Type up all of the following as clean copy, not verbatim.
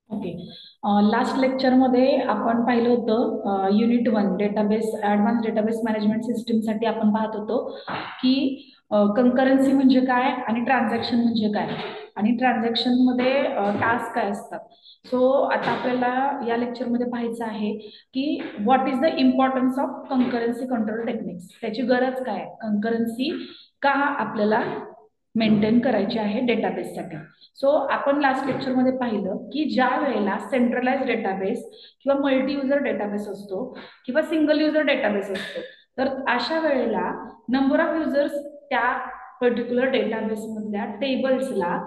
Okay. Last लेक्चरमध्ये आपण पाहिलं होतं unit 1 database advance database management सिस्टीमसाठी आपण पाहत होतो की कंकरन्सी म्हणजे काय आणि ट्रान्झॅक्शन म्हणजे काय आणि ट्रान्झॅक्शनमध्ये टास्क काय असतात. सो आता आपल्याला या लेक्चरमध्ये पाहायचं आहे की what is the importance of concurrency control techniques. त्याची गरज काय, कंकरन्सी का आपल्याला मेंटेन करायची आहे डेटाबेससाठी. सो आपण लास्ट लेक्चरमध्ये पाहिलं की ज्या वेळेला सेंट्रलाइज डेटाबेस किंवा मल्टी युजर डेटाबेस असतो किंवा सिंगल युजर डेटाबेस असतो, तर अशा वेळेला नंबर ऑफ युजर्स त्या पर्टिक्युलर डेटाबेस मधल्या टेबल्सला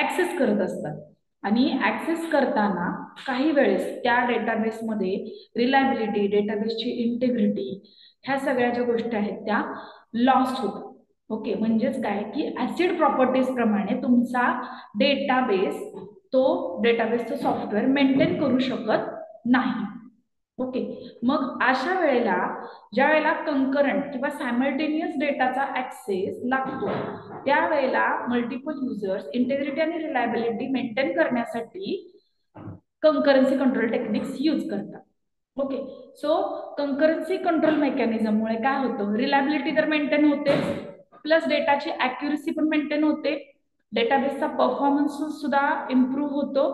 ऍक्सेस करत असतात आणि ऍक्सेस करताना काही वेळेस त्या डेटाबेसमध्ये रिलायबिलिटी, डेटाबेसची इंटिग्रिटी, ह्या सगळ्या ज्या गोष्टी आहेत त्या लॉस्ट होतात. ओके, म्हणजेच काय की ऍसिड प्रॉपर्टीज प्रमाणे तुमचा डेटाबेस तो डेटाबेसचं सॉफ्टवेअर मेंटेन करू शकत नाही. ओके, मग अशा वेळेला ज्या वेळेला कंकरंट किंवा सायमल्टेनियस डेटाचा ऍक्सेस लागतो त्यावेळेला मल्टिपल युजर्स इंटेग्रिटी आणि रिलायबिलिटी मेंटेन करण्यासाठी कंकरन्सी कंट्रोल टेक्निक्स यूज करतात. ओके, सो कंकरन्सी कंट्रोल मेकॅनिझममुळे काय होतं, रिलायबिलिटी तर मेंटेन होतेच, प्लस डेटाची ॲक्युरसी पण मेंटेन होते, डेटाबेसचा परफॉर्मन्स सुद्धा इम्प्रूव्ह होतो,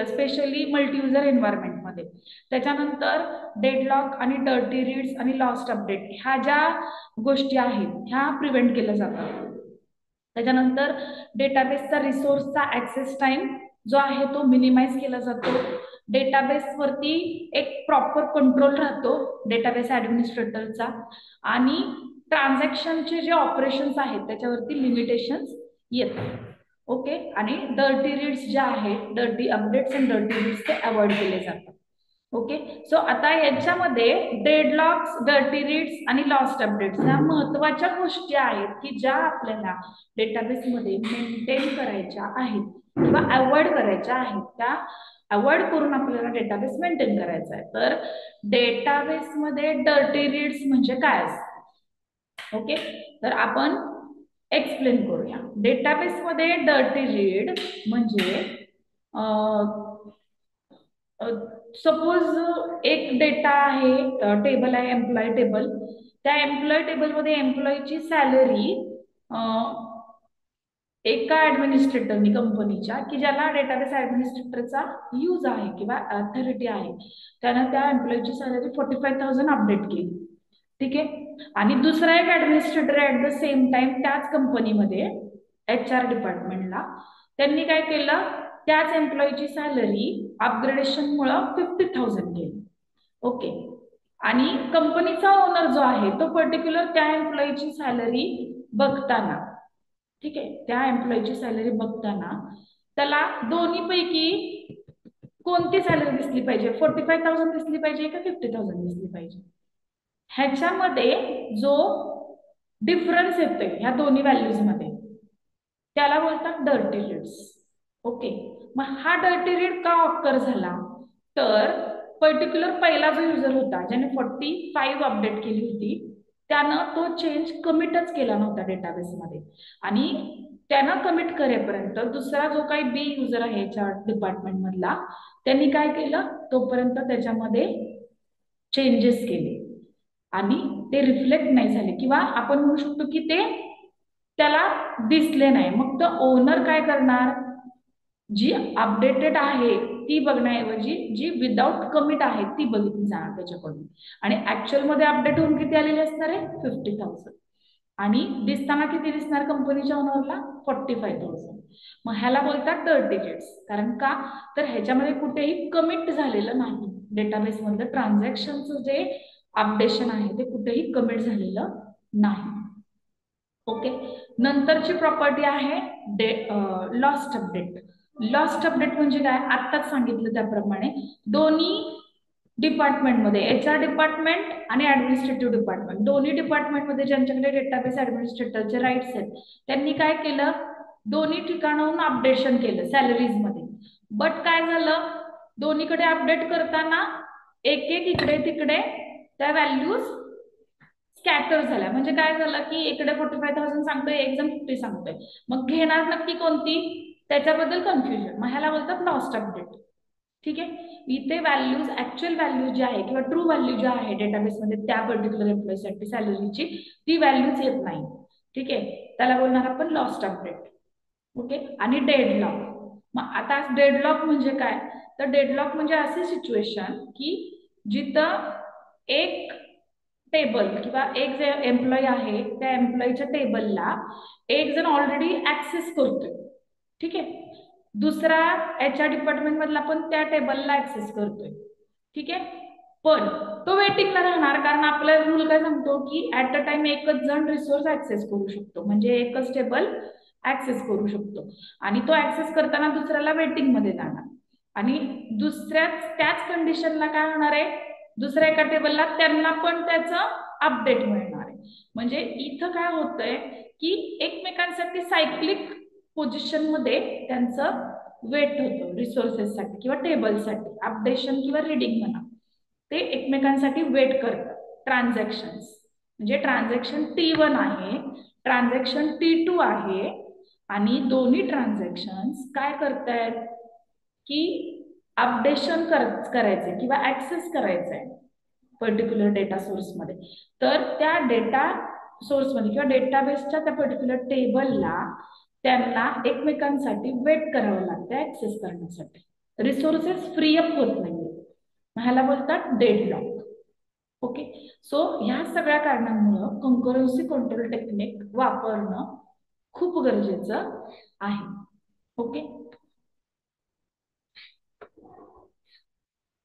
स्पेशली मल्टी युजर एन्व्हायरमेंटमध्ये. त्याच्यानंतर डेडलॉक आणि डर्टी रीड्स आणि लॉस्ट अपडेट ह्या ज्या गोष्टी आहेत ह्या प्रिव्हेंट केल्या जातात. त्याच्यानंतर डेटाबेसचा रिसोर्सचा ऍक्सेस टाइम जो आहे तो मिनिमाइज केला जातो. डेटाबेसवरती एक प्रॉपर कंट्रोल राहतो डेटाबेस ऍडमिनिस्ट्रेटरचा, आणि ट्रान्झॅक्शनचे जे ऑपरेशन्स आहेत त्याच्यावरती लिमिटेशन्स येतात. ओके, आणि डर्टी रीड्स ज्या आहेत, dirty updates and dirty reads ते अवॉइड केले जातात. ओके, सो आता याच्यामध्ये डेडलॉक्स, डर्टी रीड्स आणि लॉस्ट अपडेट्स ह्या महत्वाच्या गोष्टी आहेत की ज्या आपल्याला डेटाबेसमध्ये मेंटेन करायच्या आहेत किंवा अवॉइड करायच्या आहेत. त्या अवॉइड करून आपल्याला डेटाबेस मेंटेन करायचा आहे. तर डेटाबेसमध्ये डर्टी रीड्स म्हणजे काय असतं? ओके, तर आपण एक्सप्लेन करूया. डेटाबेसमध्ये डर्टी रीड म्हणजे सपोज एक डेटा आहे, टेबल आहे एम्प्लॉय टेबल. त्या एम्प्लॉय टेबलमध्ये एम्प्लॉयची सॅलरी एका ऍडमिनिस्ट्रेटरनी कंपनीच्या, की ज्याला डेटाबेस ऍडमिनिस्ट्रेटरचा यूज आहे किंवा अथॉरिटी आहे, त्यानं त्या एम्प्लॉयची सॅलरी 45,000 अपडेट केली. ठीक आहे, आणि दुसरा एक administrator at the same time त्याच कंपनीमध्ये HR डिपार्टमेंटला त्यांनी काय केलं, त्याच एम्प्लॉयची सॅलरी अपग्रेडेशनमुळे 50,000 केली. ओके, आणि कंपनीचा ओनर जो आहे तो पर्टिक्युलर त्या एम्प्लॉयची सॅलरी बघताना, ठीक आहे, त्या एम्प्लॉयची सॅलरी बघताना त्याला दोन्हीपैकी कोणती सॅलरी दिसली पाहिजे, 45,000 दिसली पाहिजे का 50,000 दिसली पाहिजे, ह्याच्यामध्ये जो डिफरन्स येतोय ह्या दोन्ही व्हॅल्यूज मध्ये त्याला बोलतात डर्टी रीड्स. ओके, मग हा डर्टी रीड का ऑकर झाला, तर पर्टिक्युलर पहिला जो युजर होता ज्याने 45 अपडेट केली होती त्यानं तो चेंज कमिटच केला नव्हता डेटाबेसमध्ये, आणि त्यानं कमिट करेपर्यंत दुसरा जो काही बी युजर आहे याच्या डिपार्टमेंट मधला त्यांनी काय केलं, तोपर्यंत त्याच्यामध्ये चेंजेस केले आणि ते रिफ्लेक्ट नाही झाले, किंवा आपण म्हणू शकतो की ते त्याला दिसले नाही. मग तो ओनर काय करणार, जी अपडेटेड आहे ती बघण्याऐवजी जी विदाउट कमिट आहे ती बघितली जाणार त्याच्याकडून, आणि ऍक्च्युअल मध्ये अपडेट होऊन किती आलेले असणार आहे, 50,000, आणि दिसताना किती दिसणार कंपनीच्या ओनरला, 45,000. मग ह्याला बोलतात डर्टी रीड्स. कारण का, तर ह्याच्यामध्ये कुठेही कमिट झालेलं नाही, डेटाबेस मधलं ट्रान्झॅक्शनचं जे अपडेशन आहे ते कुठेही कमिट झालेलं नाही. ओके, नंतरची प्रॉपर्टी आहे लॉस्ट अपडेट. लॉस्ट अपडेट म्हणजे काय, आत्ताच सांगितलं त्याप्रमाणे दोन्ही डिपार्टमेंटमध्ये, HR डिपार्टमेंट आणि ऍडमिनिस्ट्रेटिव्ह डिपार्टमेंट, दोन्ही डिपार्टमेंटमध्ये ज्यांच्याकडे डेटाबेस ऍडमिनिस्ट्रेटरचे राईट्स आहेत त्यांनी काय केलं, दोन्ही ठिकाणाहून अपडेशन केलं सॅलरीज मध्ये. बट काय झालं, दोन्हीकडे अपडेट करताना एक एक इकडे तिकडे त्या व्हॅल्यूज स्कॅटर झाल्या. म्हणजे काय झालं की इकडे 45,000 सांगतोय, एक जण 50 सांगतोय, मग घेणार नक्की कोणती, त्याच्याबद्दल कन्फ्युजन. मग ह्याला बोलतात लॉस्ट अपडेट. ठीक आहे. इथे व्हॅल्यूज, ऍक्च्युअल व्हॅल्यू जी आहे किंवा ट्रू व्हॅल्यू जी आहे डेटाबेसमध्ये त्या पर्टिक्युलर एम्प्लॉयसाठी सॅलरीची, ती व्हॅल्यूज येत नाही. ठीक आहे, त्याला बोलणार आपण लॉस्ट अपडेट. ओके. आणि डेडलॉक. मग आता डेडलॉक म्हणजे काय, तर डेडलॉक म्हणजे अशी सिच्युएशन की जिथं एक टेबल किंवा एक जे एम्प्लॉई आहे त्या एम्प्लॉईच्या टेबलला एक जण ऑलरेडी ऍक्सेस करतोय. ठीक आहे. दुसरा HR डिपार्टमेंट मधला पण त्या टेबलला ऍक्सेस करतोय. ठीक आहे. पण तो वेटिंगला राहणार, कारण आपला रूल काय सांगतो की ऍट अ टाइम एकच जण रिसोर्स ऍक्सेस करू शकतो, म्हणजे एकच टेबल ऍक्सेस करू शकतो. आणि तो ऍक्सेस करताना दुसऱ्याला वेटिंग मध्ये जाणार. आणि त्याच कंडिशनला काय होणार आहे, दुसऱ्या एका टेबलला त्यांना पण त्याचं अपडेट मिळणार आहे. म्हणजे इथं काय होतंय की एकमेकांसाठी सायक्लिक पोझिशन मध्ये त्यांचं वेट होतं रिसोर्सेससाठी किंवा टेबलसाठी अपडेशन किंवा रिडिंग म्हणा, ते एकमेकांसाठी वेट करतात. ट्रान्झॅक्शन्स म्हणजे ट्रान्झॅक्शन T1 आहे, ट्रान्झॅक्शन T2 आहे, आणि दोन्ही ट्रान्झॅक्शन्स काय करतायत की अपडेशन करायचंय किंवा ऍक्सेस करायचंय पर्टिक्युलर डेटा सोर्समध्ये. तर त्या डेटा सोर्समध्ये किंवा डेटाबेसच्या त्या पर्टिक्युलर टेबलला त्यांना एकमेकांसाठी वेट करावं लागतं ऍक्सेस करण्यासाठी. रिसोर्सेस फ्री अप होत नाहीये, ह्याला बोलतात डेडलॉक. ओके. सो ह्या सगळ्या कारणांमुळे कंकरन्सी कंट्रोल टेक्निक वापरणं खूप गरजेचं आहे. ओके.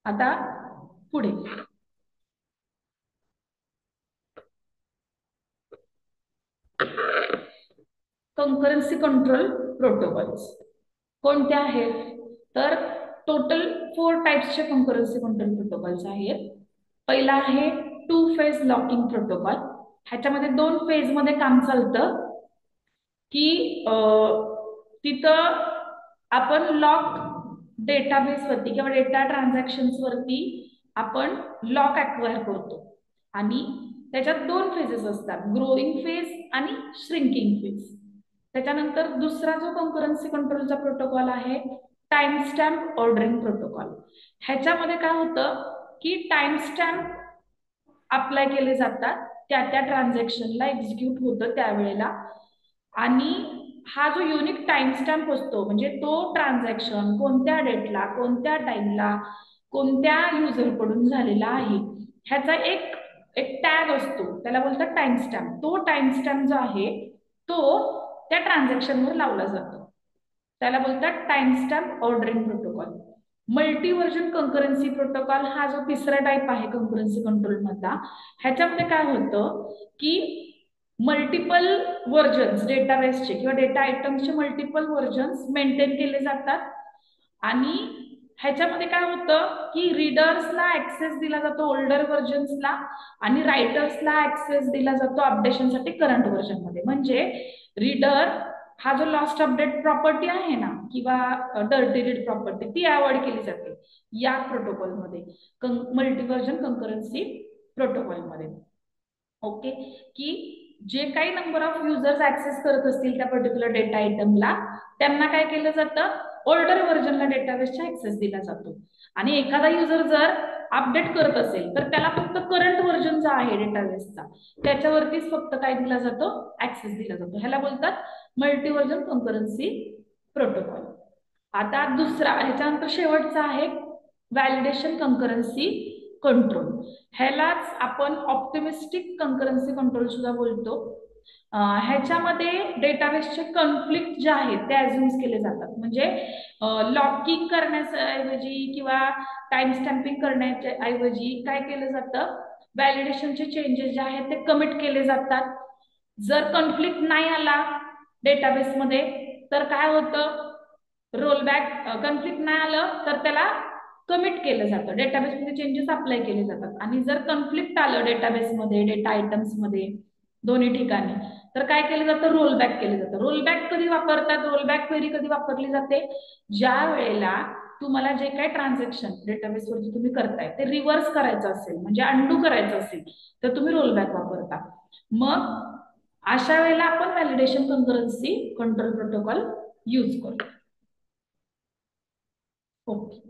आता पुढे कंकरन्सी कंट्रोल प्रोटोकॉल्स कोणते आहेत, तर टोटल 4 टाइप्सचे कंकरन्सी कंट्रोल प्रोटोकॉल्स आहेत. पहिला आहे 2 फेज लॉकिंग प्रोटोकॉल. ह्याच्यामध्ये 2 फेज मध्ये काम चालतं की तिथं आपण लॉक डेटाबेस वरती किंवा डेटा ट्रान्झॅक्शन्स वरती आपण लॉक अक्वायर करतो. आणि त्याच्यात 2 फेजेस असतात, ग्रोईंग फेज आणि श्रिंकिंग फेज. त्याच्यानंतर दुसरा जो कंकरन्सी कंट्रोलचा प्रोटोकॉल आहे टाइम स्टॅम्प ऑर्डरिंग प्रोटोकॉल. ह्याच्यामध्ये काय होतं की टाइम स्टॅम्प अप्लाय केले जातात त्या त्या ट्रान्झॅक्शनला, एक्झिक्यूट होतं त्यावेळेला. आणि हा जो युनिक टाइम स्टॅम्प असतो म्हणजे तो ट्रान्झॅक्शन कोणत्या डेटला कोणत्या टाइमला कोणत्या युजरकडून झालेला आहे ह्याचा एक एक टॅग असतो, त्याला बोलतात टाइम स्टॅम्प. तो टाइम स्टॅम्प जो आहे तो त्या ट्रान्झॅक्शनवर लावला जातो, त्याला बोलतात time stamp ordering protocol. Multi version concurrency protocol हा जो तिसरा टाइप आहे कंकरन्सी कंट्रोल मधला, ह्याच्यामध्ये काय होतं की मल्टिपल व्हर्जन्स डेटाबेसचे किंवा डेटा आयटम्सचे मल्टिपल व्हर्जन्स मेंटेन केले जातात. आणि ह्याच्यामध्ये काय होतं की रीडर्सला ऍक्सेस दिला जातो ओल्डर व्हर्जन्सला, आणि रायटर्सला ऍक्सेस दिला जातो अपडेशनसाठी करंट व्हर्जन मध्ये. म्हणजे रीडर हा जो लॉस्ट अपडेट प्रॉपर्टी आहे ना किंवा डर्टी रीड प्रॉपर्टी, ती अवॉइड केली जाते या प्रोटोकॉलमध्ये, मल्टीव्हर्जन कंकरन्सी प्रोटोकॉलमध्ये. ओके. की जे काही नंबर ऑफ युजर्स ऍक्सेस करत असतील त्या पर्टिक्युलर डेटा आयटमला, त्यांना काय केलं जातं, ओल्डर व्हर्जनला डेटाबेसचा ऍक्सेस दिला जातो. आणि एखादा युजर जर अपडेट करत असेल तर त्याला फक्त करंट व्हर्जन जो आहे डेटाबेसचा त्याच्यावरतीच फक्त काय दिला जातो, ऍक्सेस दिला जातो. ह्याला बोलतात मल्टीव्हर्जन कंकरन्सी प्रोटोकॉल. आता दुसरा ह्याच्यानंतर शेवटचा आहे व्हॅलिडेशन कंकरन्सी कंट्रोल. ह्यालाच आपण ऑप्टिमिस्टिक कंकरन्सी कंट्रोल सुद्धा बोलतो. ह्याच्यामध्ये डेटाबेसचे कॉन्फ्लिक्ट जे आहेत ते अझ्युम्स केले जातात. म्हणजे लॉकिंग करण्याऐवजी किंवा टाइम स्टॅम्पिंग करण्याच्या ऐवजी काय केलं जातं, व्हॅलिडेशनचे चेंजेस जे आहेत ते कमिट केले जातात. जर कॉन्फ्लिक्ट नाही आला डेटाबेसमध्ये तर काय होतं, रोलबॅक. कॉन्फ्लिक्ट नाही आलं तर त्याला कमिट केलं जातं, डेटाबेसमध्ये चेंजेस अप्लाय केले जातात. आणि जर कॉन्फ्लिक्ट आलं डेटाबेसमध्ये डेटा आयटम्समध्ये दोन्ही ठिकाणी तर काय केलं जातं, रोलबॅक केलं जातं. रोलबॅक कधी वापरतात, रोलबॅक क्वेरी कधी वापरली जाते, ज्या वेळेला तुम्हाला जे काही ट्रान्झॅक्शन डेटाबेसवरती तुम्ही करताय ते रिव्हर्स करायचं असेल म्हणजे अंडू करायचं असेल तर तुम्ही रोलबॅक वापरता. मग अशा वेळेला आपण व्हॅलिडेशन कंकरन्सी कंट्रोल प्रोटोकॉल यूज करतो. ओके.